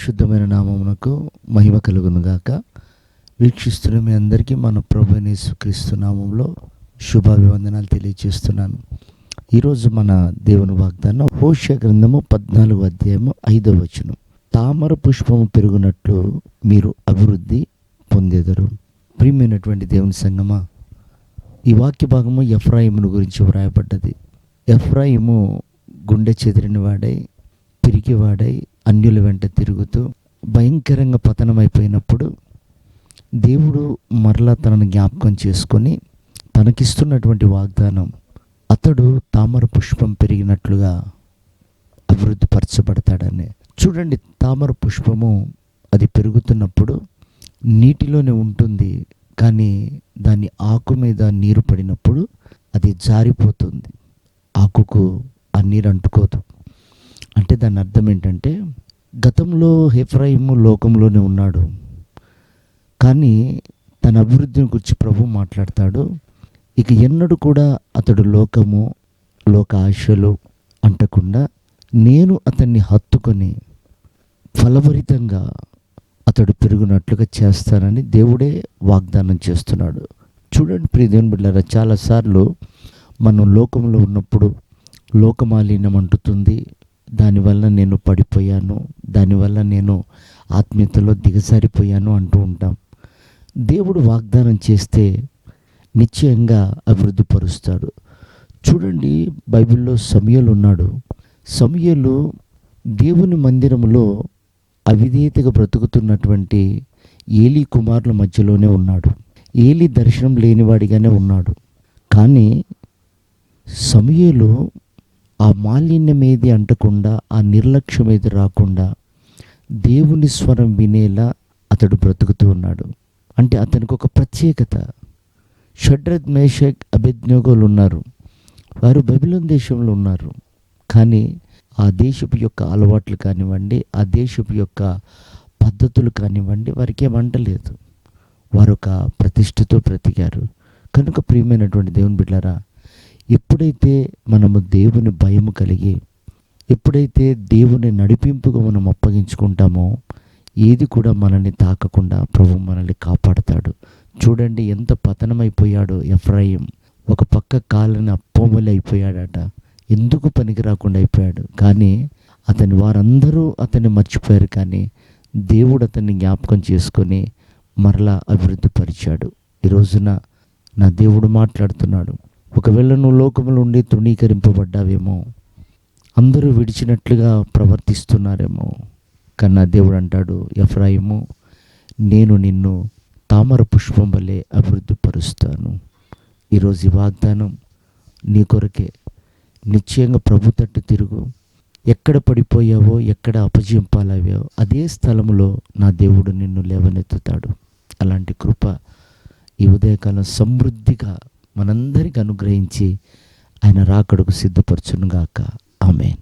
పరిశుద్ధమైన నామమునకు మహిమ కలుగునుగాక. వీక్షిస్తున్న మీ అందరికీ మన ప్రభువైన యేసుక్రీస్తు నామంలో శుభాభివందనాలు తెలియజేస్తున్నాను. ఈరోజు మన దేవుని వాగ్దానం హోషేయ గ్రంథము 14వ అధ్యాయము 5వ వచనం. తామర పుష్పము పెరుగునట్లు మీరు అభివృద్ధి పొందెదరు. ప్రియమైనటువంటి దేవుని సంగమా, ఈ వాక్య భాగము ఎఫ్రాయిమును గురించి వ్రాయబడ్డది. ఎఫ్రాయిము గుండె చెదిరిన వాడై, పిరికివాడై, అన్యుల వెంట తిరుగుతూ భయంకరంగా పతనమైపోయినప్పుడు దేవుడు మరలా తనను జ్ఞాపకం చేసుకొని తనకిస్తున్నటువంటి వాగ్దానం, అతడు తామర పుష్పం పెరిగినట్లుగా అభివృద్ధి పరచబడతాడని. చూడండి, తామర పుష్పము అది పెరుగుతున్నప్పుడు నీటిలోనే ఉంటుంది, కానీ దాని ఆకు మీద నీరు పడినప్పుడు అది జారిపోతుంది. ఆకుకు ఆ నీరు అంటుకోదు. అంటే దాని అర్థం ఏంటంటే, గతంలో ఎఫ్రాయిము లోకంలోనే ఉన్నాడు, కానీ తన అభివృద్ధిని గురించి ప్రభు మాట్లాడతాడు. ఇక ఎన్నడూ కూడా అతడు లోక ఆశలు అంటకుండా నేను అతన్ని హత్తుకొని ఫలభరితంగా అతడు పెరుగునట్లుగా చేస్తానని దేవుడే వాగ్దానం చేస్తున్నాడు. చూడండి ప్రియ దేవుని బిడ్డలారా, చాలాసార్లు మనం లోకంలో ఉన్నప్పుడు లోకమాలిన్యం అంటుతుంది, దానివల్ల నేను పడిపోయాను, దానివల్ల నేను ఆత్మీయతలో దిగజారిపోయాను అంటూ ఉంటాం. దేవుడు వాగ్దానం చేస్తే నిశ్చయంగా అభివృద్ధి పరుస్తాడు. చూడండి, బైబిల్లో సమూయేలు ఉన్నాడు. సమూయేలు దేవుని మందిరంలో అవిధేయతగా బ్రతుకుతున్నటువంటి ఏలీ కుమారుల మధ్యలోనే ఉన్నాడు. ఏలీ దర్శనం లేనివాడిగానే ఉన్నాడు. కానీ సమూయేలు ఆ మాలిన్యం ఏది అంటకుండా, ఆ నిర్లక్ష్యం ఏది రాకుండా దేవుని స్వరం వినేలా అతడు బ్రతుకుతూ ఉన్నాడు. అంటే అతనికి ఒక ప్రత్యేకత. షడ్రక్, మేషక్, అబేద్నెగోలు ఉన్నారు. వారు బబిలోను దేశంలో ఉన్నారు, కానీ ఆ దేశపు యొక్క అలవాట్లు కానివ్వండి, ఆ దేశపు యొక్క పద్ధతులు కానివ్వండి, వారికి ఏమంటలేదు. వారు ఒక ప్రతిష్టతో బ్రతికారు. కనుక ప్రియమైనటువంటి దేవుని బిడ్డలారా, ఎప్పుడైతే మనము దేవుని భయము కలిగి, ఎప్పుడైతే దేవుని నడిపింపుగా మనం అప్పగించుకుంటామో, ఏది కూడా మనల్ని తాకకుండా ప్రభు మనల్ని కాపాడుతాడు. చూడండి, ఎంత పతనమైపోయాడో ఎఫ్రాయిం. ఒక పక్క కాళ్ళని అప్పమలి అయిపోయాడట, ఎందుకు పనికి రాకుండా అయిపోయాడు. కానీ వారందరూ అతన్ని మర్చిపోయారు, కానీ దేవుడు అతన్ని జ్ఞాపకం చేసుకొని మరలా అభివృద్ధి పరిచాడు. ఈ రోజున నా దేవుడు మాట్లాడుతున్నాడు. ఒకవేళ నువ్వు లోకములో ఉండి తృణీకరింపబడ్డావేమో, అందరూ విడిచినట్లుగా ప్రవర్తిస్తున్నారేమో, కానీ నా దేవుడు అంటాడు, ఎఫ్రాయిము, నేను నిన్ను తామర పుష్పం వలె అభివృద్ధి పరుస్తాను. ఈరోజు ఈ వాగ్దానం నీ కొరకే. నిశ్చయంగా ప్రభు తట్టు తిరుగు. ఎక్కడ పడిపోయావో, ఎక్కడ అపజయం పాలయ్యావో, అదే స్థలంలో నా దేవుడు నిన్ను లేవనెత్తుతాడు. అలాంటి కృప ఈ ఉదయకాలం సమృద్ధిగా మనందరికి అనుగ్రహించి ఆయన రాకడకు సిద్ధపరచునుగాక. ఆమేన్.